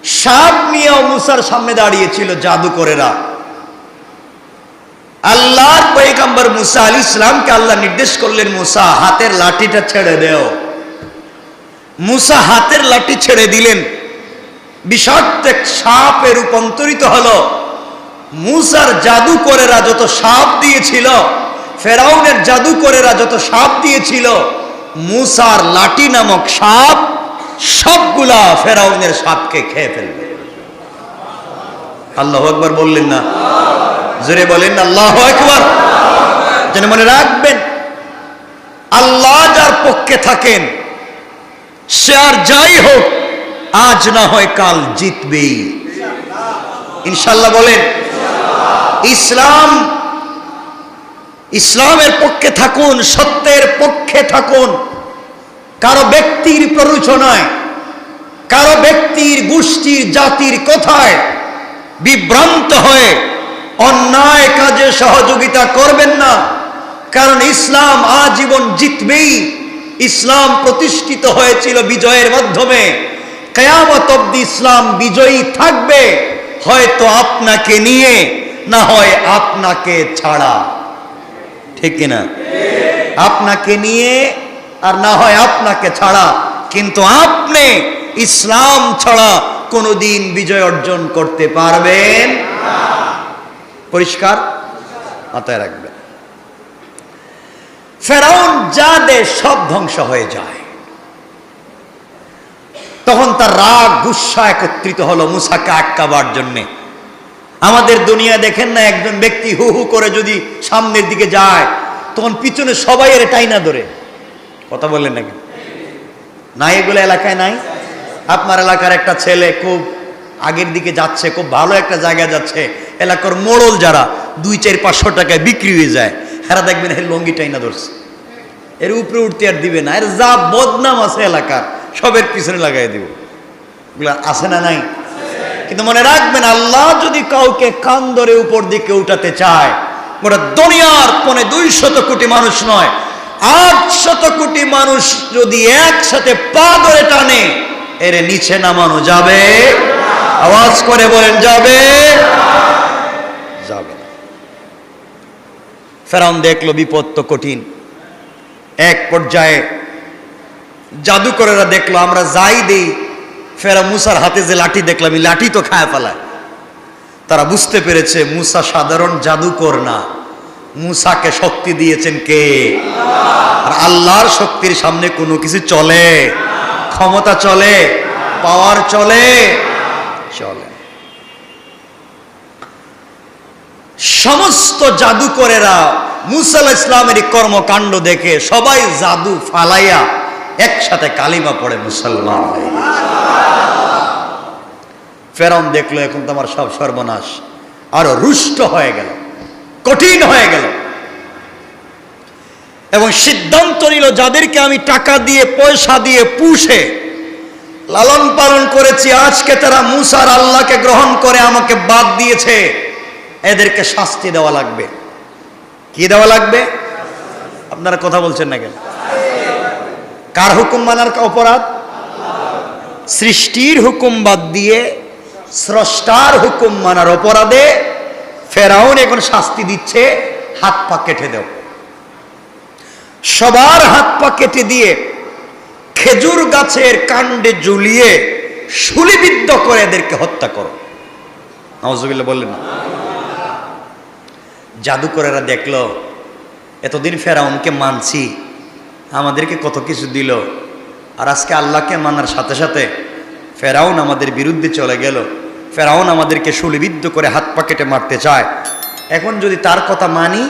সাপ নিয়ে মুসার সামনে দাঁড়িয়েছিল জাদুকরেরা। আল্লাহর পয়গম্বর মুসা আলাইহিস সালামকে আল্লাহ নির্দেশ করলেন, মুসা হাতের লাঠিটা ছেড়ে দেও। মুসা হাতের লাঠি ছেড়ে দিলেন, বিষাক্ত সাপে রূপান্তরিত হলো। মুসার জাদুকরেরা যত সাপ দিয়েছিল, ফেরাউনের জাদুকরেরা যত সাপ দিয়েছিল, মুসার লাঠি নামক সাপ সবগুলা ফেরাউনের সাপকে খেয়ে ফেলবে। আল্লাহু আকবার বললেন না? জোরে বলেন আল্লাহু আকবার। যেন মনে রাখবেন, আল্লাহ যার পক্ষে থাকেন সে আর যাই হোক আজ না হয় কাল জিতবেই ইনশাআল্লাহ। বলেন ইসলামের পক্ষে থাকুন, সত্যের পক্ষে থাকুন। কারো ব্যক্তির প্ররোচনায়, কারো ব্যক্তির গোষ্ঠীর জাতির কথায় বিভ্রান্ত হয়ে অন্যায় কাজে সহযোগিতা করবেন না। কারণ ইসলাম আজীবন জিতবেই। ইসলাম প্রতিষ্ঠিত হয়েছিল বিজয়ের মাধ্যমে, কিয়ামত অবধি ইসলাম বিজয়ী থাকবে, হয়তো আপনাকে নিয়ে, না হয় আপনাকে ছাড়া। ঠিক কিনা? আপনাকে নিয়ে আর না হয় আপনাকে ছাড়া, কিন্তু আপনি ইসলাম ছাড়া কোনোদিন বিজয় অর্জন করতে পারবেন না। পরিষ্কার মাথায় রাখবেন। ফেরাউন যা দেশ সব ধ্বংস হয়ে যায়, তখন তার রাগ গুসা একত্রিত হলো মুসাকে আটকাবার জন্যে। আমাদের দুনিয়া দেখেন না, একজন ব্যক্তি হু হু করে যদি সামনের দিকে যায়, তখন পিছনে সবাই এর টাইনা ধরে। কথা বললেন নাকি? নাই এগুলো এলাকায় নাই? আপনার এলাকার একটা ছেলে খুব আগের দিকে যাচ্ছে, খুব ভালো একটা জায়গায় যাচ্ছে, এলাকার মোড়ল যারা 200-400 টাকায় বিক্রি হয়ে যায়, এরা দেখবেন এর লঙ্গি টাইনা ধরছে, এর উপরে উঠতে আর দিবে না। এর যা বদনাম আছে এলাকার সবের পিছনে লাগাই দিব। এগুলা আছে না নাই? কিন্তু মনে রাখবেন, আল্লাহ যদি কাউকে কান ধরে উপর দিকে উঠাতে চায়, ওরা দুনিয়ার 200 কোটি মানুষ নয়, 800 কোটি মানুষ যদি একসাথে পা ধরে টানে, এর নিচে নামানো যাবে? আওয়াজ করে বলেন যাবে? যাবে না। ফেরাউন দেখলো বিপদ তো কঠিন। এক পর্যায়ে জাদুকরেরা দেখলো আমরা যাই দেই, ফেরা মুসার হাতে যে লাঠি দেখলাম, এই লাঠি তো খায় ফেলায়। তারা বুঝতে পেরেছে মুসা সাধারণ জাদুকর না, মুসাকে শক্তি দিয়েছেন কে? আর আল্লাহর শক্তির সামনে কোনো কিছু চলে? ক্ষমতা চলে? পাওয়ার চলে? চলে। সমস্ত জাদুকরেরা মুসা আলাইহিস সালামের কর্মকাণ্ড দেখে সবাই জাদু ফালাইয়া একসাথে কালিমা পড়ে মুসলমান হয়ে গেছে। ফেরাউন দেখলো এখন তো আমার সব সর্বনাশ, আরো রুষ্ট হয়ে গেল, কঠিন হয়ে গেল, এবং সিদ্ধান্ত নিল যাদেরকে আমি টাকা দিয়ে পয়সা দিয়ে পুষে লালন পালন করেছি, আজকে তারা মুসার আল্লাহকে গ্রহণ করে আমাকে বাদ দিয়েছে, এদেরকে শাস্তি দেওয়া লাগবে। কি দেওয়া লাগবে? আপনারা কথা বলছেন না কেন? কার হুকুম মানার অপরাধ? সৃষ্টির হুকুম বাদ দিয়ে স্রষ্টার হুকুম মানার অপরাধে ফেরাউন এখন শাস্তি দিচ্ছে, হাত পা কেটে দাও। সবার হাত পা কেটে দিয়ে খেজুর গাছের কাণ্ডে ঝুলিয়ে শুলিবিদ্ধ করে এদেরকে হত্যা করো। নাউজুবিল্লাহ বললেন না? জাদুকরেরা দেখলো এতদিন ফেরাউনকে মানছি, আমাদেরকে কত কিছু দিল, আর আজকে আল্লাহকে মানার সাথে সাথে ফেরাউন আমাদের বিরুদ্ধে চলে গেল, ফেরাউন আমাদেরকে শুলিবিদ্ধ করে হাত পা কেটে মারতে চায়। এখন যদি তার কথা মানি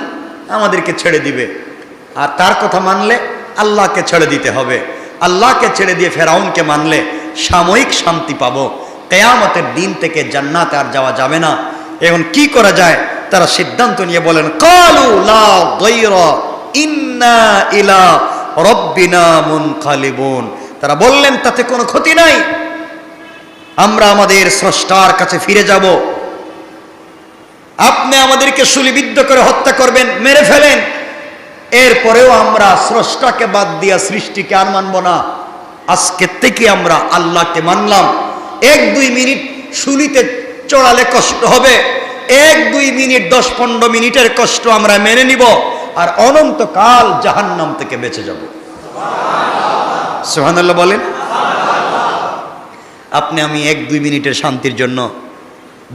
আমাদেরকে ছেড়ে দিবে, আর তার কথা মানলে আল্লাহকে ছেড়ে দিতে হবে। আল্লাহকে ছেড়ে দিয়ে ফেরাউনকে মানলে সাময়িক শান্তি পাবো, কিয়ামতের দিন থেকে জান্নাতে আর যাওয়া যাবে না। এখন কি করা যায়? তারা সিদ্ধান্ত নিয়ে বলেন, কালু লা দাইরা ইন্না ইলা রব্বিনা মুনকালিবুন। তারা বললেন তাতে কোনো ক্ষতি নাই, আমরা আমাদের স্রষ্টার কাছে ফিরে যাব। আপনি আমাদেরকে শুলিবিদ্ধ করে হত্যা করবেন, মেরে ফেলেন, এরপরেও আমরা স্রষ্টাকে বাদ দিয়া সৃষ্টিকে আর মানব না। আজকে থেকে আমরা আল্লাহকে মানলাম, 1-2 মিনিট শুলিতে চড়ালে কষ্ট হবে, 1-2 মিনিট 10-15 মিনিটের কষ্ট আমরা মেনে নিব, আর অনন্তকাল জাহান্নাম থেকে বেঁচে যাব। সুবহানাল্লাহ বলেন। আপনি আমি 1-2 মিনিটের শান্তির জন্য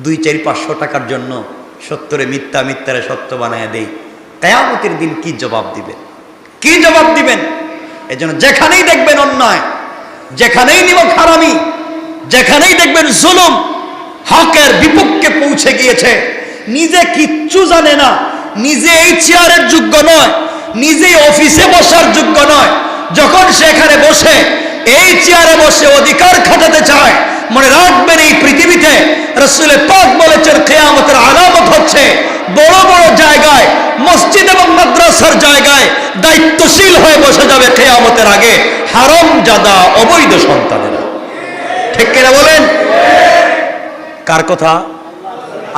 2-4-500 টাকার জন্য সত্যরে মিথ্যা, মিথ্যারে সত্য বানায় দেই, কিয়ামতের দিন কি জবাব দিবেন? কি জবাব দিবেন? এজন্য যেখানেই দেখবেন অন্যায়, যেখানেই নিমক হারামি, যেখানেই দেখবেন জুলুম হকের বিপক্ষে পৌঁছে গিয়েছে, নিজে কিচ্ছু জানে না, নিজে এই চেয়ারের যোগ্য নয়, নিজে অফিসে বসার যোগ্য নয়, যখন সেখানে বসে এই চেয়ারে বসে অধিকার খাটাতে চায়, মনে রাখবেন এই পৃথিবীতে রাসূল পাক বলেছেন কিয়ামতের আলামত হচ্ছে বড় বড় জায়গায়, মসজিদ এবং মাদ্রাসার জায়গায় দায়িত্বশীল হয়ে বসে যাবে কিয়ামতের আগে হারামজাদা অবৈধ সন্তানেরা। ঠিক কিনা বলেন? কার কথা?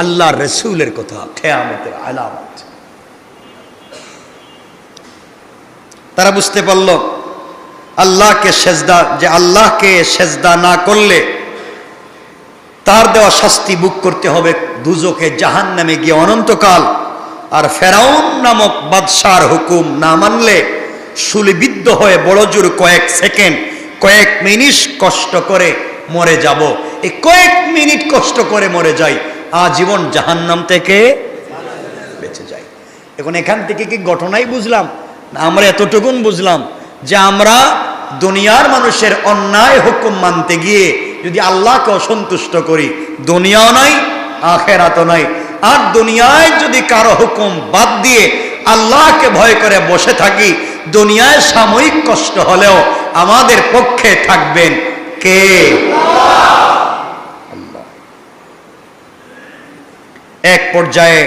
আল্লাহর রাসূলের কথা। কিয়ামতের আলামত তারা বুঝতে পারল আল্লাহকে সেজদা, যে আল্লাহকে সেজদা না করলে তার দেওয়া শাস্তি ভোগ করতে হবে দুজকে, জাহান্নামে গিয়ে অনন্তকাল। আর ফেরাউন নামক বাদশার হুকুম না মানলে শুলিবিদ্ধ হয়ে বড় জোর কয়েক সেকেন্ড, কয়েক মিনিট কষ্ট করে মরে যাব। এই কয়েক মিনিট কষ্ট করে মরে যাই, আজীবন জাহান্নাম থেকে বেঁচে যাই। এখন এখান থেকে কি ঘটনাই বুঝলাম না আমরা এতটুকুন বুঝলাম যে আমরা দুনিয়ার মানুষের অন্যায় হুকুম মানতে গিয়ে যদি আল্লাহকে অসন্তুষ্ট করি, দুনিয়াও নাই আখিরাতও নাই। আর দুনিয়ায় যদি কারো হুকুম বাদ দিয়ে আল্লাহকে ভয় করে বসে থাকি, দুনিয়ায় সাময়িক কষ্ট হলেও আমাদের পক্ষে থাকবেন কে? আল্লাহ। এক পর্যায়ে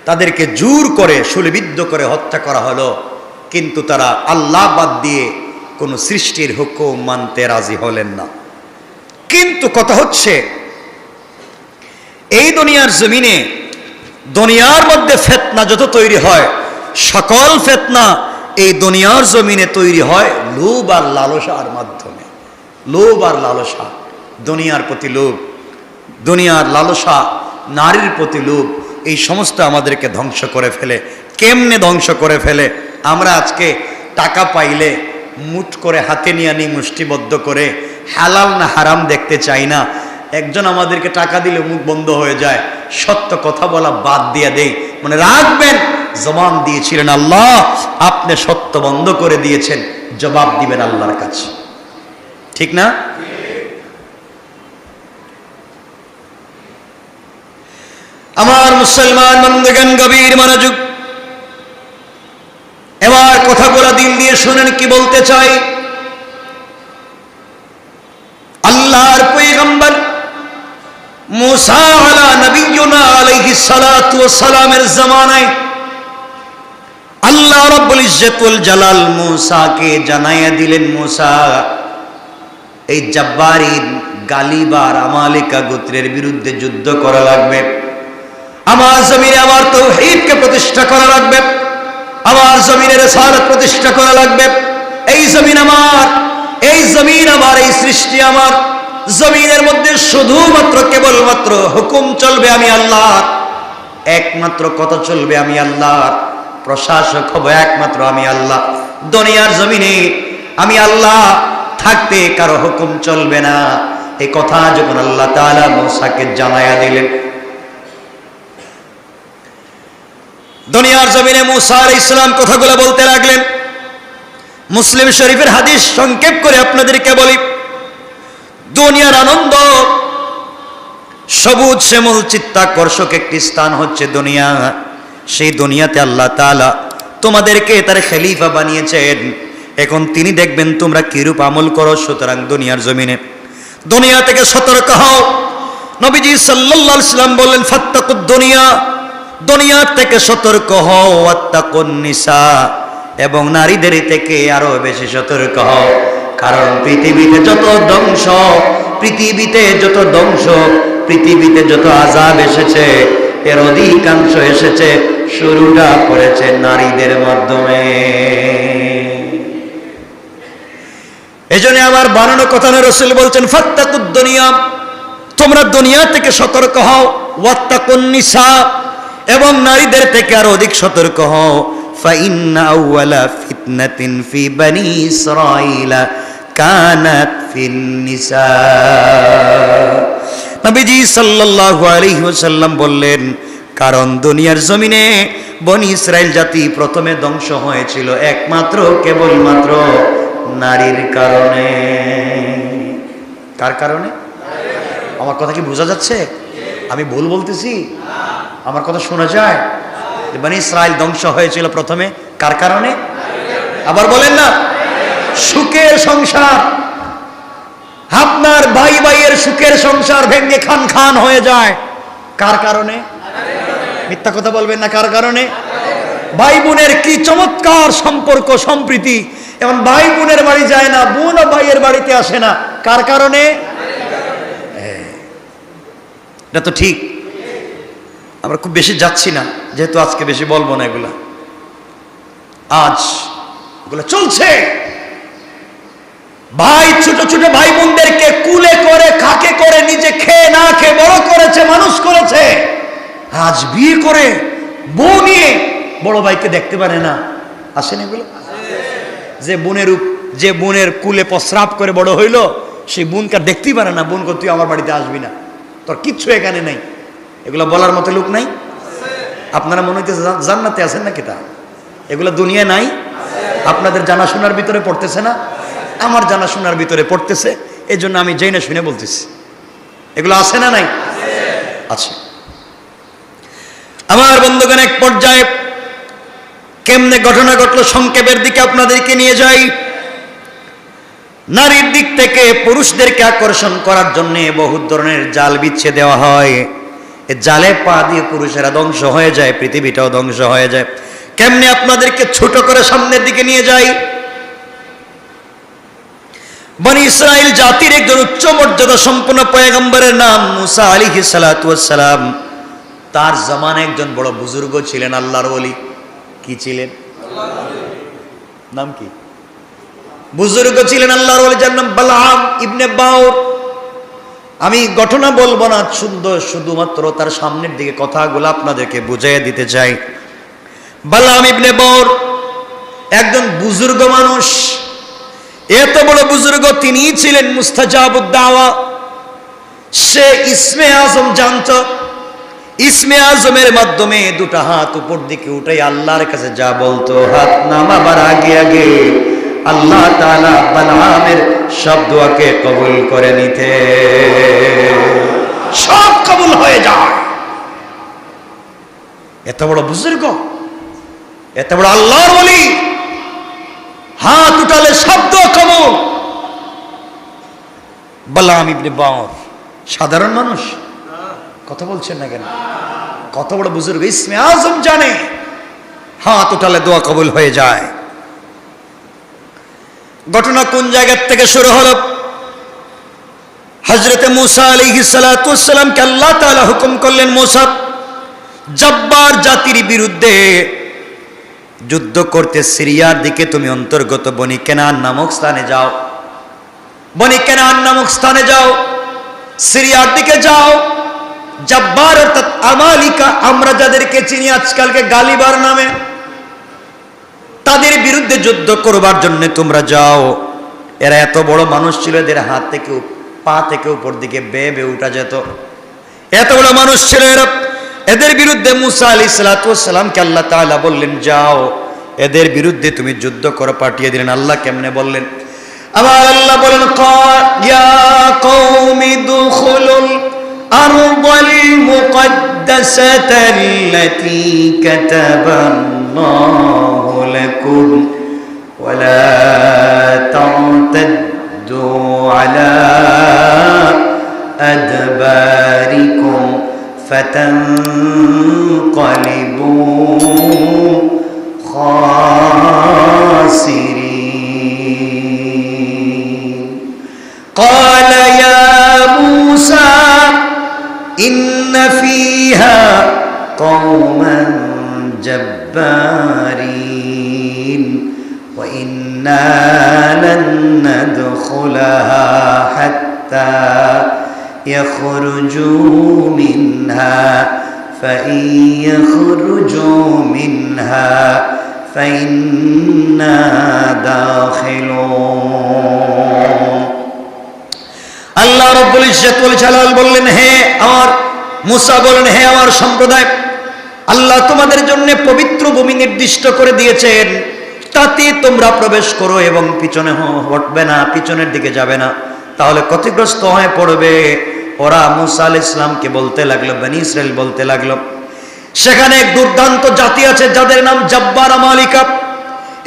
তাদেরকে জোর করে শুলিবিদ্ধ করে হত্যা করা হলো, কিন্তু তারা আল্লাহ বাদ দিয়ে কোন সৃষ্টির হুকুম মানতে রাজি হলেন না। কিন্তু কথা হচ্ছে এই দুনিয়ার জমিনে, দুনিয়ার মধ্যে ফিতনা যত তৈরি হয়, সকল ফিতনা এই দুনিয়ার জমিনে তৈরি হয় লোভ আর লালসার মাধ্যমে। লোভ আর লালসা, দুনিয়ার প্রতি লোভ, দুনিয়ার লালসা, নারীর প্রতি লোভ, এই সমস্ত আমাদেরকে ধ্বংস করে ফেলে। কেমনে ধ্বংস করে ফেলে? আমরা আজকে টাকা পাইলে মুঠ করে হাতে নিয়ে আনি, মুষ্টিবদ্ধ করে হালাল না হারাম দেখতে চাই না। একজন আমাদেরকে টাকা দিলে মুখ বন্ধ হয়ে যায়, সত্য কথা বলা বাদ দিয়ে দেই। মনে রাখবেন জবান দিয়েছিলেন আল্লাহ, আপনি সত্য বন্ধ করে দিয়েছেন, জবাব দিবেন আল্লাহর কাছে। ঠিক না? আমার মুসলমান বন্ধুগণ, গভীর মনোযোগ, এবার কথাগুলো দিল দিয়ে শুনেন কি বলতে চাই। আল্লাহর পয়গম্বর মুসা আলা নবিয়্যিনা আলাইহিস সালাতু ওয়াস সালামের জামানায় আল্লাহ রাব্বুল ইজ্জতুল জালাল মুসাকে জানাইয়া দিলেন, মুসা এই জাব্বারিন গালিবার আমালিকা গোত্রের বিরুদ্ধে যুদ্ধ করা লাগবে। আমার জমিনে আমার তাওহীদকে প্রতিষ্ঠা করা লাগবে, আমার জমিনে রিসালাত প্রতিষ্ঠা করা লাগবে। এই জমিন আমার, এই জমিন আমার, এই সৃষ্টি আমার। জমিনের মধ্যে শুধুমাত্র কেবলমাত্র হুকুম চলবে আমি আল্লাহর, একমাত্র কথা চলবে আমি আল্লাহর, প্রশাসক হব একমাত্র আমি আল্লাহ। দুনিয়ার জমিনে আমি আল্লাহ থাকতে কারো হুকুম চলবে না। এই কথা যখন আল্লাহ তাআলা মুসাকে জানায়া দিলেন, দুনিয়ার জমিনে মুসা আলাইহিস সালাম কথাগুলো বলতে লাগলেন। মুসলিম শরীফের হাদিস সংক্ষেপ করে আপনাদেরকে বলি, দুনিয়ার আনন্দ, সবুজ শ্যামল চিত্তাকর্ষক একটি স্থান হচ্ছে দুনিয়া। সেই দুনিয়াতে আল্লাহ তাআলা তোমাদেরকে তার খলিফা বানিয়েছেন। এখন তিনি দেখবেন তোমরা কিরূপ আমল করো। সুতরাং দুনিয়ার জমিনে দুনিয়া থেকে সতর্ক হও। নবীজি সাল্লাল্লাহু আলাইহি সাল্লাম বললেন, ফাত্তাকুদ দুনিয়া, দুনিয়া থেকে সতর্ক হও, ওয়াত্তাকুন নিসা, এবং নারীদের থেকে আরো বেশি সতর্ক হও। কারণ পৃথিবীতে যত ধ্বংস, পৃথিবীতে যত ধ্বংস, পৃথিবীতে যত আযাব এসেছে, এর অধিকাংশ এসেছে, শুরুটা করেছে নারীদের মাধ্যমে। এজন্য আমার বানানো কথা না, রাসূল বলছেন ফাত্তাকুদ দুনিয়া, তোমরা দুনিয়া থেকে সতর্ক হও, ওয়াত্তাকুন নিসা, এবং নারীদের থেকে আরো অধিক সতর্ক হও। ফাইন্না আউওয়ালা ফিতনাতিন ফি বনি ইসরাঈলা কানাত ফিন নিসা। নবীজি সাল্লাল্লাহু আলাইহি ওয়াসাল্লাম বললেন, কারণ দুনিয়ার জমিনে বনি ইসরাইল জাতি প্রথমে ধ্বংস হয়েছিল একমাত্র কেবলমাত্র নারীর কারণে। কার কারণে? আমার কথা কি বোঝা যাচ্ছে? আমি ভুল বলতেছি? আমার কথা শোনা যায়? বনি ইসরাইল ধ্বংস হয়েছিল প্রথমে কার কারণে? আবার বলেন না। সুখের সংসার, আপনার ভাই ভাইয়ের সুখের সংসার ভেঙে খান খান হয়ে যায় কার কারণে? মিথ্যা কথা বলবেন না। কার কারণে? ভাই বোনের কি চমৎকার সম্পর্ক সম্প্রীতি, এখন ভাই বোনের বাড়ি যায় না, বোন ও ভাইয়ের বাড়িতে আসে না, কার কারণে? এটা তো ঠিক। আমরা খুব বেশি যাচ্ছি না, যেহেতু আজকে বেশি বলবো না এগুলা। আজ এগুলো চলছে। ভাই ছোট ছোট ভাই বোনদেরকে কুলে করে খাকে করে নিজে খেয়ে না খেয়ে বড় করেছে, মানুষ করেছে। আজ বিয়ে করে বউ নিয়ে বড় ভাইকে দেখতে পারে না। আসেন এগুলো? যে বোনের কুলে প্রস্রাব করে বড় হইলো, সেই বোনকে দেখতেই পারে না। বোন তুই আমার বাড়িতে আসবি না, তোর কিচ্ছু এখানে নেই। এগুলো বলার মতো লোক নাই? আপনারা মনে হইতেছে জান্নাতে আছেন নাকি? তা এগুলো দুনিয়া নাই? আপনাদের জানাশোনার ভিতরে পড়তেছে না? আমার জানাশোনার ভিতরে পড়তেছে, এই জন্য আমি জেনে শুনে বলতেছি। এগুলো আছে না নাই? আছে। আমার বন্ধুগণ, এক পর্যায়ে কেমনে ঘটনা ঘটলো সংক্ষেপের দিকে আপনাদেরকে নিয়ে যাই। নারীর দিক থেকে পুরুষদেরকে আকর্ষণ করার জন্য বহু ধরনের জাল বিছিয়ে দেওয়া হয়। এই জালে পা দিয়ে পুরুষেরা ধ্বংস হয়ে যায়, পৃথিবীটাও ধ্বংস হয়ে যায়। কেমনে আপনাদেরকে ছোট করে সামনের দিকে নিয়ে যাই। বনি ইসরাইল জাতির একজন উচ্চ মর্যাদা সম্পন্ন পয়গম্বরের নাম মুসা আলাইহিস সালাতু ওয়াস সালাম। তার জামানায় একজন বড় বুজুর্গ ছিলেন, আল্লাহর ওলি। কি ছিলেন? নাম কি? বুজুর্গ ছিলেন আল্লাহর ওলি, যার নাম বালাম ইবনে বাউর। আমি ঘটনা বলবো না, শুধুমাত্র তার সামনের দিকে কথাগুলো আপনাদেরকে বুঝিয়ে দিতে চাই। বালাম ইবনে বাউর একজন বুজুর্গ মানুষ। এত বড় বুজুর্গ, তিনি ছিলেন মুস্তাজাবুদ দাওয়া। সে ইসমে আজম জানত। ইসমে আজমের মাধ্যমে দুটা হাত উপর দিকে উঠে আল্লাহর কাছে যা বলতো, হাত নামাবার আগে আগে আল্লাহ তাআলা বালামের সব দোয়াকে কবুল করে নিতে, সব কবুল হয়ে যায়। এত বড় বুজুর্গ, এত বড় আল্লাহর ওলি, হাত উঠালে শব্দ কবুল। বালাম ইবনে বাউর সাধারণ মানুষ? কথা বলছেন না কেন? কত বড় বুজুর্গ, ইসমে আজম জানে, হাত উঠালে দোয়া কবুল হয়ে যায়। ঘটনা কোন জায়গা থেকে শুরু হলো? হযরতে মুসা আলাইহিস সালাতু ওয়াস সালামকে আল্লাহ তাআলা হুকুম করলেন, মুসা, জব্বার জাতির বিরুদ্ধে যুদ্ধ করতে সিরিয়ার দিকে তুমি অন্তর্গত বনি কেনান নামক স্থানে যাও। বনি কেনান নামক স্থানে যাও, সিরিয়ার দিকে যাও। জব্বার অর্থাৎ আমালিকা, আমরা যাদেরকে চিনি আজকালকে গালিবার নামে, তাদের বিরুদ্ধে যুদ্ধ করবার জন্য তোমরা যাও। এরা এত বড় মানুষ ছিল, এদের হাত থেকে পা থেকে উপর দিকে বেয়ে বেয়ে উঠা যেত। এত বড় মানুষ ছিল এরা। এদের বিরুদ্ধে মুসা আলাইহিস সালাতু ওয়াস সালামকে আল্লাহ তাআলা বললেন, যাও এদের বিরুদ্ধে তুমি যুদ্ধ করে, পাঠিয়ে দিলেন। আল্লাহ কেমনে বললেন? আবার আল্লাহ বলেন, ইয়া কওমি দুখুলুল আরদাল মুকদ্দাসাতাল্লাতী কাতাবাল্লাহু লাকুম ওয়া লা তা'তাদ্দু আলা আদবারিকুম ফাতানকালিবু খাসিরিন। قال يا موسى إن فيها قوما جبارين ইন্না লান নাদখুলাহা হাত্তা ইয়াখরুজু মিনহা ফাইন ইয়াখরুজু মিনহা ফাইন্না দাখিলুন। আল্লাহ রাব্বুল ইজ্জত ওয়াল জালাল বললেন, হে আমার মুসা বলেন, হে আমার সম্প্রদায়, আল্লাহ তোমাদের জন্য পবিত্র ভূমি নির্দিষ্ট করে দিয়েছেন, তাতে তোমরা প্রবেশ করো এবং পিছনে হটবে না, পিছনের দিকে যাবে না, তাহলে ক্ষতিগ্রস্ত হয়ে পড়বে। ওরা মুসা আলাইহিস সালামকে বলতে লাগলো, বনি ইসরাইল বলতে লাগলো, সেখানে এক দুর্দান্ত জাতি আছে যাদের নাম জব্বার আমালিকা,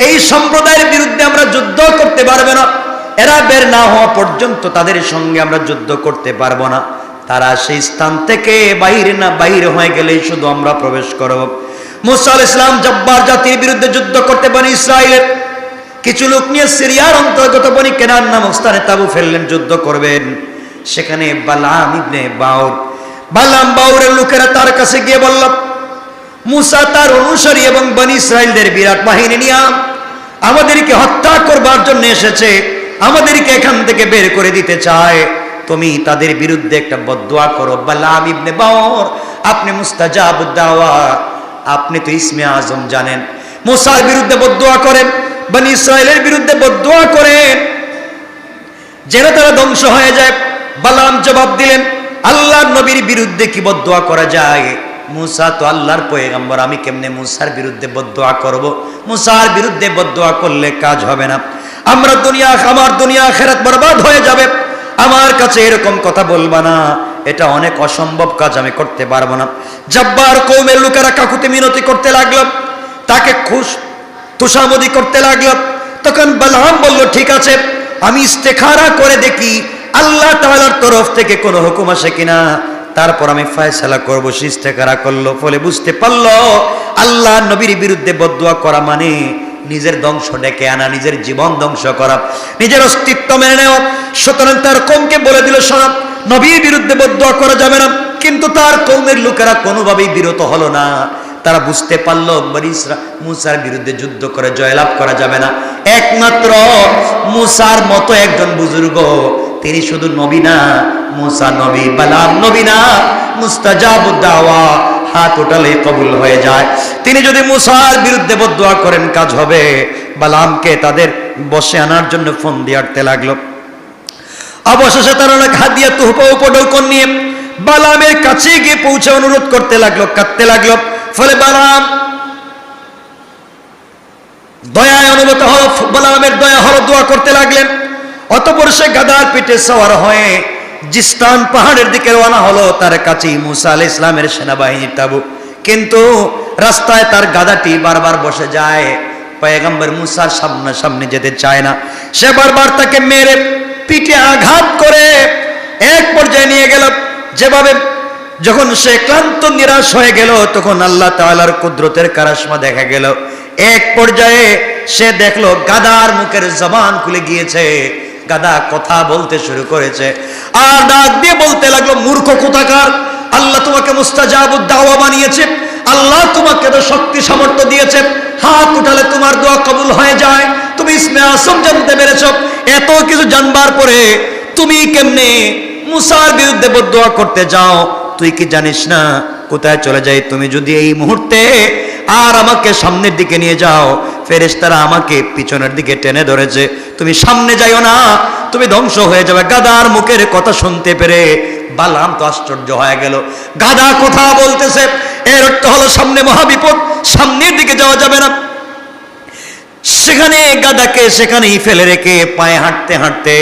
এই সম্প্রদায়ের বিরুদ্ধে আমরা যুদ্ধ করতে পারবো না, এরা বের না হওয়া পর্যন্ত তাদের সঙ্গে আমরা যুদ্ধ করতে পারবো না, তারা সেই স্থান থেকে বাইরে হয়ে গেলেই শুধু আমরা প্রবেশ করব। মুসা আলাইহিস সালাম জব্বার জাতির বিরুদ্ধে যুদ্ধ করতে বনি ইসরাইলের কিছু লোক নিয়ে সিরিয়ার অন্তর্গত বনি কেনান নামক স্থানে তাঁবু ফেললেন, যুদ্ধ করবেন। সেখানে বালাম ইবনে বাউরের লোকেরা তার কাছে গিয়ে বলল, মুসা তার অনুসারী এবং বনি ইসরাইলদের বিরাট বাহিনী নিয়ে আমাদেরকে হত্যা করবার জন্য এসেছে, আমাদেরকে এখান থেকে বের করে দিতে চায়, তুমি তাদের বিরুদ্ধে একটা বদদুয়া করো। বালাম ইবনে বাউর, আপনি মুস্তাজাবুদ দাওয়া, আপনি তো ইসমে আজম জানেন, মুসার বিরুদ্ধে বদদুয়া করেন, বনি ইসরাইলের বিরুদ্ধে বদদুয়া করেন যেন তারা ধ্বংস হয়ে যায়। বালাম জবাব দিলেন, আল্লাহর নবীর বিরুদ্ধে কি বদদুয়া করা যায়? মুসা তো আল্লাহর পয়গম্বর, আমি কেমনে মুসার বিরুদ্ধে বদদুয়া করব? মুসার বিরুদ্ধে বদদুয়া করলে কাজ হবে না, আমার দুনিয়া আখিরাত বরবাদ হয়ে যাবে, আমার কাছে এরকম কথা বলবা না, এটা অনেক অসম্ভব কাজ, আমি করতে পারবো না। জব্বার কওমের লোকেরা কাকুতি মিনতি করতে লাগলো, তাকে তুষামদি করতে লাগলো। তখন বালাম বলল, ঠিক আছে, আমি ইস্তেখারা করে দেখি আল্লাহ তাআলার তরফ থেকে কোনো হুকুম আসে কিনা, তারপর আমি ফয়সালা করবো। সে ইস্তেখারা করলো, ফলে বুঝতে পারলো আল্লাহ নবীর বিরুদ্ধে বদদুয়া করা মানে নিজের ধ্বংস ডেকে আনা, নিজের জীবন ধ্বংস করা, নিজের অস্তিত্ব মেনে নেওয়া। সুতরাং তার কওমকে বলে দিল, শোনো, নবীর বিরুদ্ধে বদদুয়া করা যাবে না। কিন্তু তার কওমের লোকেরা কোনোভাবেই বিরত হলো না, তারা বুঝতে পারলো মুসার বিরুদ্ধে যুদ্ধ করে জয়লাভ করা যাবে না। একমাত্র মুসার মতো একজন বুজুর্গ, তিনি শুধু নবী না, মুসা নবী, বালাম নবী না, মুস্তাজাবুদ দাওয়া, হাত উঠালে কবুল হয়ে যায়। তিনি যদি মুসার বিরুদ্ধে বদদুয়া করেন কাজ হবে। বালামকে তাদের বসে আনার জন্য ফোন দিয়ে আটতে লাগলো। অবশেষে তারা হাদিয়া তুহফা উপঢৌকন নিয়ে বালামের কাছে গিয়ে পৌঁছে অনুরোধ করতে লাগলো, কাঁদতে লাগলো। ফলে বালাম দয়ায় অনুভূত হলো, বালামের দয়া হলো, দোয়া করতে লাগলেন। অতঃপর সে গাধার পিঠে সওয়ার হয়ে জিস্তান পাহাড়ের দিকে রওনা হলো। তার কাছেই মুসা আলাইহিস সালামের সেনাবাহিনীর তাঁবু, কিন্তু রাস্তায় তার গাধাটি বারবার বসে যায়, পয়গম্বর মুসার সামনে যেতে চায় না। সে বারবার তাকে মেরে পিঠে আঘাত করে এক পর্যায়ে নিয়ে গেল। যেভাবে যখন সে ক্লান্ত নিরাশ হয়ে গেল, তখন আল্লাহ তাআলার কুদরতের কারিশমা দেখা গেল। এক পর্যায়ে সে দেখলো গাধার মুখের জবান খুলে গিয়েছে, গাধা কথা বলতে শুরু করেছে, আর ডাক দিয়ে বলতে লাগলো, মূর্খ কোথাকার, আল্লাহ তোমাকে মুস্তাজাবুদ দাওয়া বানিয়েছে, আল্লাহ তোমাকে তো শক্তি সামর্থ্য দিয়েছে, হাত উঠালে তোমার দোয়া কবুল হয়ে যায়, তুমি ইসমে আজম জানতে পেরেছ, এত কিছু জানবার পরে তুমি কেমনে মুসার বিরুদ্ধে বদদুয়া করতে যাও? তুই কি জানিস না কোথায় চলে যাই? তুমি যদি এই মুহূর্তে আর আমাকে সামনের দিকে নিয়ে যাও, ফেরেশতারা আমাকে পিছনের দিকে টেনে ধরেছে, তুমি সামনে যাইও না, তুমি ধ্বংস হয়ে যাবে। গাধার মুখের কথা শুনতে পেরে বালাম তো আশ্চর্য হয়ে গেল, গাধা কথা বলতেছে, এর অর্থ হলো সামনে মহাবিপদ, সামনের দিকে যাওয়া যাবে না। সেখানে গাধাকে সেখানেই ফেলে রেখে পায়ে হাঁটতে হাঁটতে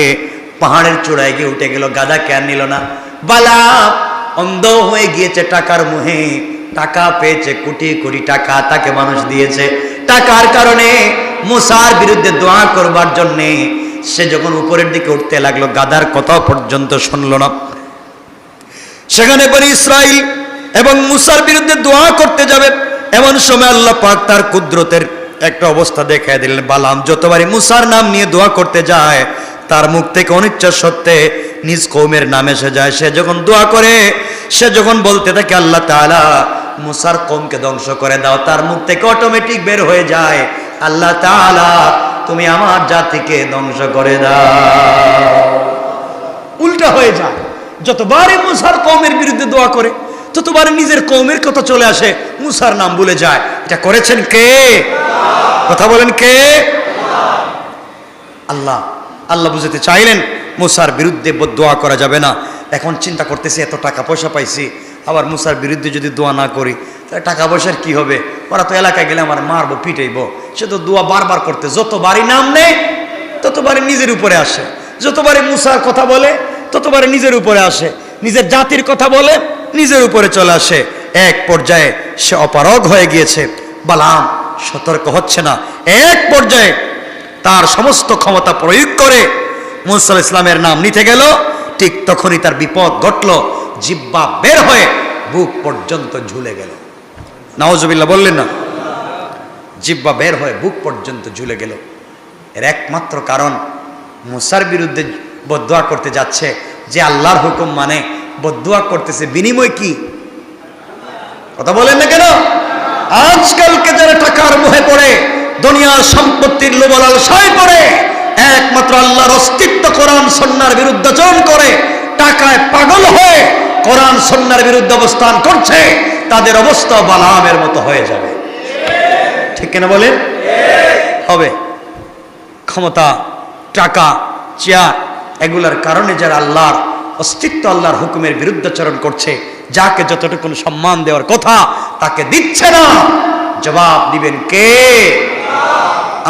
পাহাড়ের চূড়ায় গিয়ে উঠে গেল। গাধাকে আর নিল না। বালাম অন্ধ হয়ে গিয়েছে টাকার মোহে, টাকা পেয়েছে, কোটি কোটি টাকা তাকে মানুষ দিয়েছে, টাকার কারণে মুসার বিরুদ্ধে দোয়া করবার জন্যে সে যখন উপরের দিকে উঠতে লাগলো, গাধার কথা পর্যন্ত শুনল না। সেখানে বনি ইসরাইল এবং মুসার বিরুদ্ধে দোয়া করতে যাবে, এমন সময় আল্লাহ পাক তার কুদরতের একটা অবস্থা দেখায় দিলেন। বালাম যতবারই মুসার নাম নিয়ে দোয়া করতে যায়, তার মুখ থেকে অনিচ্ছা সত্ত্বে নিজ কওমের নাম এসে যায়। সে যখন দোয়া করে, সে যখন বলতে থাকে আল্লাহ তাআলা মুসার কওমকে ধ্বংস করে দাও, তার মুখ থেকে অটোমেটিক বের হয়ে যায় আল্লাহ তাআলা তুমি আমার জাতিকে ধ্বংস করে দাও। উল্টা হয়ে যায়, যতবারই মুসার কওমের বিরুদ্ধে দোয়া করে ততবারই নিজের কওমের কথা চলে আসে, মুসার নাম ভুলে যায়। এটা করেছেন কে? কথা বলেন কে? আল্লাহ। আল্লাহ বুঝাতে চাইলেন মুসার বিরুদ্ধে দোয়া করা যাবে না। এখন চিন্তা করতেছি, এত টাকা পয়সা পাইছি, আবার মুসার বিরুদ্ধে যদি দোয়া না করি তাহলে টাকা পয়সার কি হবে? ওরা তো এলাকায় গেলে আমার মারবো, পিটাইবো। সে তো দোয়া বারবার করতে, যতবারই নাম নেয় ততবারই নিজের উপরে আসে, যতবারই মুসার কথা বলে ততবারই নিজের উপরে আসে, নিজের জাতির কথা বলে নিজের উপরে চলে আসে। এক পর্যায়ে সে অপারগ হয়ে গিয়েছে, বালাম সতর্ক হচ্ছে না। এক পর্যায়ে তার সমস্ত ক্ষমতা প্রয়োগ করে মুসা আলাইহিস সালামের নাম নিতে গেল, ঠিক তখনই তার বিপদ ঘটল, জিহ্বা বের হয়ে বুক পর্যন্ত ঝুলে গেল। নাউজুবিল্লাহ বললেন না? জিহ্বা বের হয়ে বুক পর্যন্ত ঝুলে গেল। এর একমাত্র কারণ মুসার বিরুদ্ধে বদদুয়া করতে যাচ্ছে, যে আল্লাহর হুকুম মানে বদদুয়া করতেছে, বিনিময় কি? কথা বলেন না কেন? আজকালকে যারা টাকার মোহে পড়ে, দুনিয়ার সম্পত্তির লোভ লালসায় পড়ে, একমাত্র আল্লাহর অস্তিত্ব কোরআন সুন্নাহর বিরুদ্ধাচরণ করে, টাকায় পাগল হয়ে কোরআন সুন্নাহর বিরুদ্ধে অবস্থান করছে, তাদের অবস্থা বালামের মতো হয়ে যাবে। ঠিক কিনা বলেন? হবে। ক্ষমতা, টাকা, চেয়ার, এগুলার কারণে যারা আল্লাহর অস্তিত্ব, আল্লাহর হুকুমের বিরুদ্ধাচরণ করছে, যাকে যতটুকু সম্মান দেওয়ার কথা তাকে দিচ্ছে না, জবাব দিবেন কে?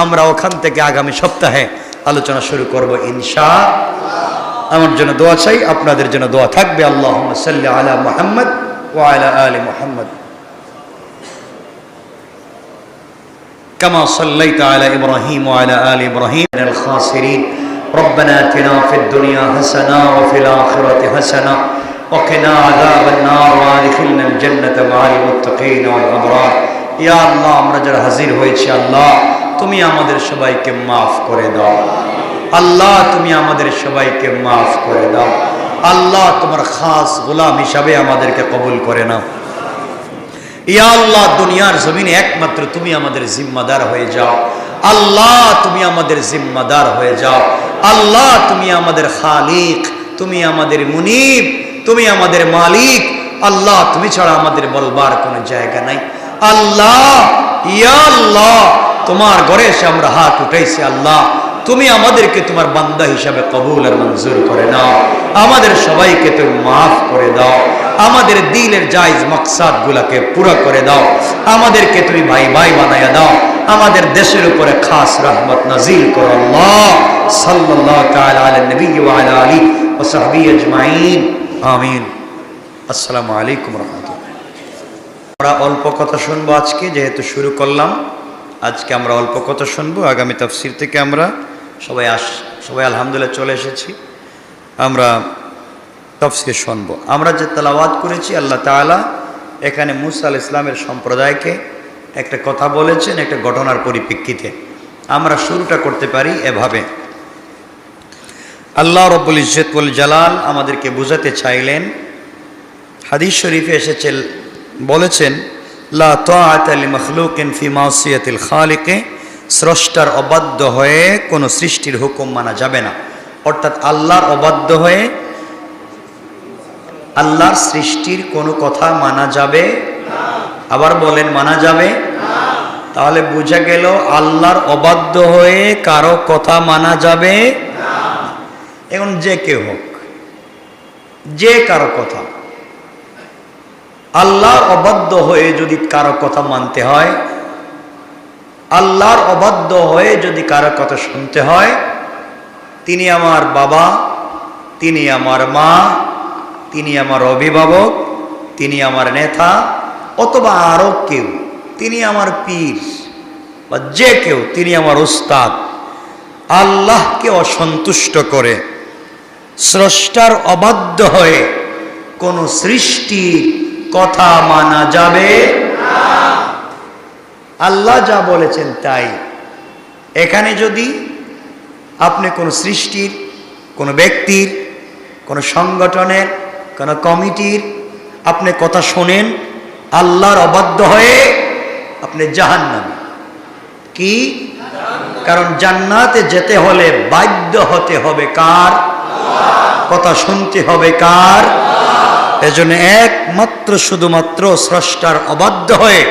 আমরা ওখান থেকে আগামী সপ্তাহে আলোচনা শুরু করব ইনশাআল্লাহ। আমার জন্য দোয়া চাই, আপনাদের জন্য দোয়া থাকবে। আল্লাহুম্মা সাল্লি আলা মুহাম্মদ ওয়া আলা আলি মুহাম্মদ কামা সাল্লাইতা আলা ইব্রাহিম ওয়া আলা আলি ইব্রাহিম মিনাল খাসিরিন। ربنا آتنا في الدنيا حسنة وفي الآخرة حسنة وقنا عذاب النار وادخلنا الجنة مع المتقين والأبرار। ইয়া আল্লাহ, আমরা যারা হাজির হয়েছি, আল্লাহ তুমি আমাদের সবাইকে মাফ করে দাও। আল্লাহ তুমি আমাদের সবাইকে মাফ করে দাও। আল্লাহ তোমার খাস গোলাম হিসাবে আমাদেরকে কবুল করে নাও। ইয়া আল্লাহ, দুনিয়ার জমিনে একমাত্র তুমি আমাদের জিম্মাদার হয়ে যাও। আল্লাহ তুমি আমাদের জিম্মাদার হয়ে যাও। আল্লাহ তুমি আমাদের খালিক, তুমি আমাদের মুনিব, তুমি আমাদের মালিক। আল্লাহ তুমি ছাড়া আমাদের বলবার কোনো জায়গা নাই। আল্লাহ, ইয়া আল্লাহ, তোমার ঘরে এসে আমরা হাত উঠাইছি। আল্লাহ তুমি আমাদেরকে তোমার বান্দা হিসাবে কবুল আর মঞ্জুর করে নাও। আমাদের সবাইকে তুমি মাফ করে দাও। আমাদের দিলের জায়েজ মাকসাদ গুলাকে পুরো করে দাও। আমাদেরকে তুমি ভাই ভাই বানায়া দাও। আমাদের দেশের উপরে খাস রহমত নাজিল করো। আল্লাহ সাল্লাল্লাহু তাআলা আলা নবী ওয়া আলা আলিহি ওয়া সাহবিহি আজমাইন, আমিন। আসসালামু আলাইকুম ওয়া রাহমাতুল্লাহ। আমরা অল্প কথা শুনবো আজকে, যেহেতু শুরু করলাম। আজকে আমরা অল্প কথা শুনবো। আগামী তাফসীর থেকে আমরা সবাই আলহামদুলিল্লাহ চলে এসেছি। আমরা তাফসীর শুনবো। আমরা যে তেলাওয়াত করেছি, আল্লাহ তাআলা এখানে মুসা আলাইহিস সালামের সম্প্রদায়কে একটা কথা বলেছেন, একটা ঘটনার পরিপ্রেক্ষিতে। আমরা শুরুটা করতে পারি এভাবে। আল্লাহ রাব্বুল ইজ্জত ওয়াল জালাল আমাদেরকে বোঝাতে চাইলেন, হাদিস শরীফে এসেছে, বলেছেন লা তাআতা লিমাখলুকিন ফি মাসিয়াতিল খালিক, স্রষ্টার অবাধ্য হয়ে কোনো সৃষ্টির হুকুম মানা যাবে না। অর্থাৎ আল্লাহর অবাধ্য হয়ে আল্লাহর সৃষ্টির কোনো কথা মানা যাবে না। আবার বলেন, মানা যাবে না। তাহলে বোঝা গেল আল্লাহর অবাধ্য হয়ে কারো কথা মানা যাবে না। এখন যে কেউ হোক, যে কারো কথা, আল্লাহর অবাধ্য হয়ে যদি কারো কথা মানতে হয়, আল্লাহর অবাধ্য হয়ে যদি কারো কথা শুনতে হয়, তিনি আমার বাবা, তিনি আমার মা, তিনি আমার অভিভাবক, তিনি আমার নেতা, অথবা আরো কেউ, তিনি আমার পীর, বা যে কেউ, তিনি আমার উস্তাদ, আল্লাহকে অসন্তুষ্ট করে স্রষ্টার অবাধ্য হয়ে কোন সৃষ্টির কথা মানা যাবে না। আল্লাহ যা বলেছেন তাই। এখানে যদি আপনি কোনো সৃষ্টির, কোনো ব্যক্তির, কোনো সংগঠনের, কোনো কমিটির আপনি কথা শোনেন, আল্লাহর অবাধ্য হয়ে আপনি জাহান্নামী। কি? কারণ জান্নাতে যেতে হলে বাধ্য হতে হবে কার? কথা শুনতে হবে কার? এজন্য একমাত্র শুধুমাত্র স্রষ্টার অবাধ্য হয়ে,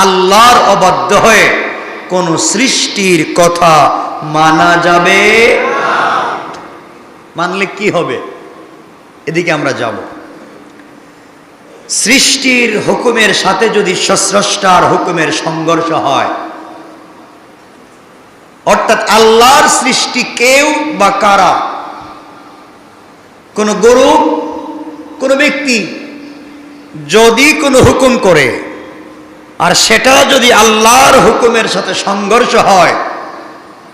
আল্লাহর অবাধ্য হয়ে কোন সৃষ্টির কথা মানা যাবে না। মানলে কি হবে? এদিকে আমরা যাব। সৃষ্টির হুকুমের সাথে যদি স্রষ্টার হুকুমের সংঘর্ষ হয়, অর্থাৎ আল্লাহর সৃষ্টি কেউ বা কারা, কোন গরু, কোন ব্যক্তি যদি কোনো হুকুম করে আর সেটা যদি আল্লাহর হুকুমের সাথে সংঘর্ষ হয়,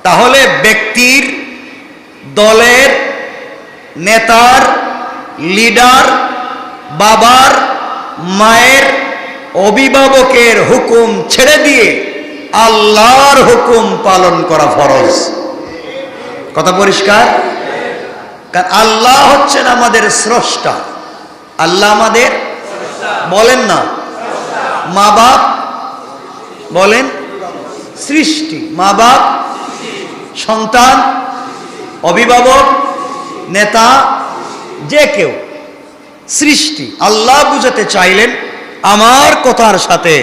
তাহলে ব্যক্তির, দলের, নেতার, লিডার, বাবার, মায়ের, অভিভাবকের হুকুম ছেড়ে দিয়ে আল্লাহর হুকুম পালন করা ফরজ। কথা পরিষ্কার? কারণ আল্লাহ হচ্ছেন আমাদের স্রষ্টা। আল্লাহ আমাদের, বলেন না, মা বাপ, বলেন সৃষ্টি, মা বাপ, সন্তান, অভিভাবক, নেতা, যে কেউ সৃষ্টি। আল্লাহ বুঝাতে চাইলেন আমার কথার সাথে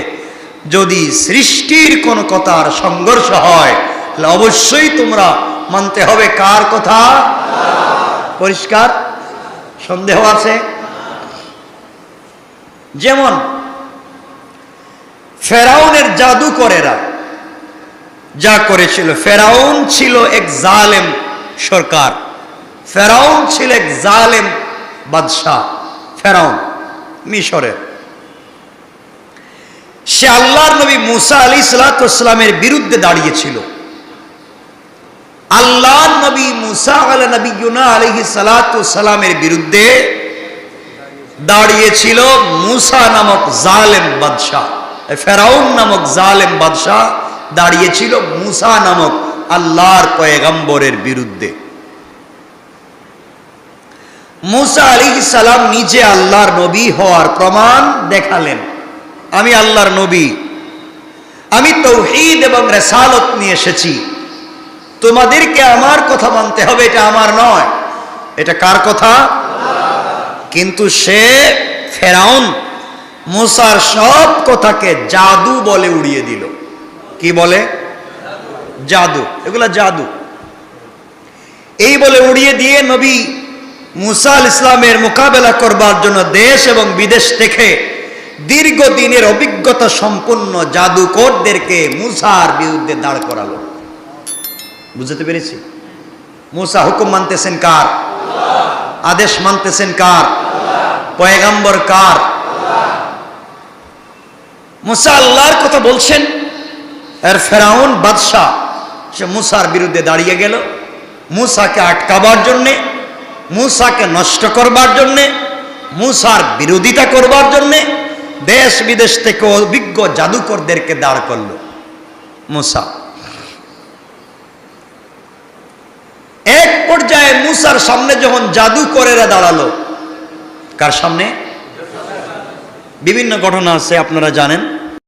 যদি সৃষ্টির কোন কথার সংঘর্ষ হয়, তাহলে অবশ্যই তোমরা মানতে হবে কার কথা? পরিষ্কার? সন্দেহ আছে? যেমন ফেরাউনের জাদুকরেরা যা করেছিল, ফেরাউন ছিল এক জালেম সরকার, ফেরাউন ছিল এক জালেম বাদশাহ। ফেরাউন মিশরের, সে আল্লাহর নবী মুসা আলাইহিসসালামের বিরুদ্ধে দাঁড়িয়েছিল। আল্লাহর নবী মুসা আলাইহিসসালামের বিরুদ্ধে দাঁড়িয়েছিল মুসা নামক জালেম বাদশাহ। ফেরাউন নামক জালেম বাদশাহ দাঁড়িয়েছিল মুসা নামক আল্লাহর পয়গম্বরের বিরুদ্ধে। মুসা আলাইহিস সালাম নিজে আল্লাহর নবী হওয়ার প্রমাণ দেখালেন, আমি আল্লাহর নবী, আমি তাওহীদ এবং রিসালাত নিয়ে এসেছি, তোমাদেরকে আমার কথা মানতে হবে, এটা আমার নয়, এটা কার কথা? কিন্তু সে ফেরাউন মুসার সব কথাকে জাদু বলে উড়িয়ে দিল। কি বলে? জাদু। এগুলা জাদু। এই বলে উড়িয়ে দিয়ে নবী মুসা আলাইহিস সালামের মোকাবেলা করবার জন্য দেশ এবং বিদেশ থেকে দীর্ঘদিনের অভিজ্ঞতা সম্পন্ন জাদুকরদেরকে মুসার বিরুদ্ধে দাঁড় করালো। বুঝতে পেরেছি? মুসা হুকুম মানতেছেন কার? আদেশ মানতেছেন কার? পয়গম্বর কার? মুসা আল্লাহর কথা বলছেন, আর ফেরাউন বাদশাহ সে মুসার বিরুদ্ধে দাঁড়িয়ে গেল। মুসাকে আটকাবার জন্যে, মুসাকে নষ্ট করবার জন্যে, মুসার বিরোধিতা করবার জন্যে দেশ বিদেশ থেকে অভিজ্ঞ জাদুকরদেরকে দাঁড় করলো মুসা। এক পর্যায়ে মুসার সামনে যখন জাদুকরেরা দাঁড়ালো, কার সামনে? বিভিন্ন ঘটনা আছে, আপনারা জানেন।